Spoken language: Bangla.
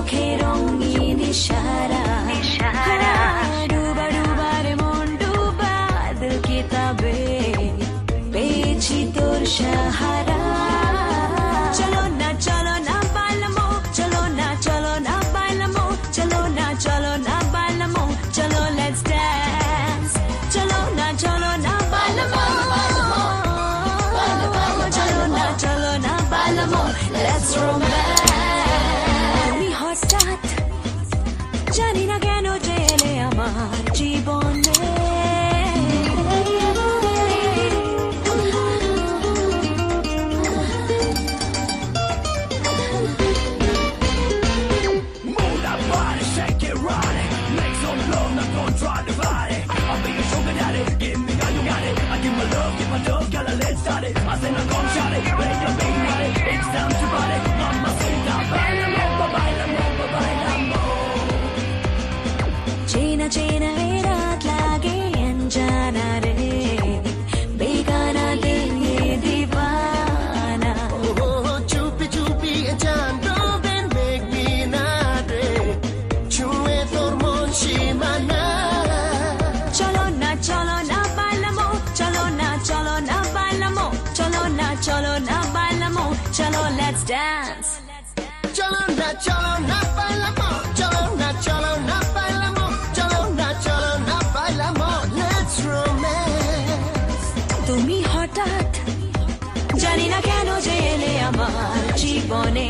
চোখে রঙিন ইশারা ডুবা ডুবারে মন ডুবা দিল কিতাবে পেয়েছি তোর সাহারা চলো না বালমো চলো না বালমো চলো না বালমো চলো লেটস ড্যান্স চলো না বালমো চলো না বালমো লেটস রোম্যান্স তুমি হঠাৎ জানি না কেন যে এলে আমার জীবনে চেনা এ রাত লাগে অনজানা রে বেগানা দিল ये दीवाना চুপি চুপি জান ডোবে মেঘ বিনারে ছুঁয়ে তোর মন সীমানা চলো না বালমো চলো না বালমো চলো না বালমো চলো লেটস ড্যান্স চলো না বালমো চলো না বালমো চলো না বালমো লেটস রোম্যান্স তুমি হঠাৎ জানি না কেন যে এলে আমার জীবনে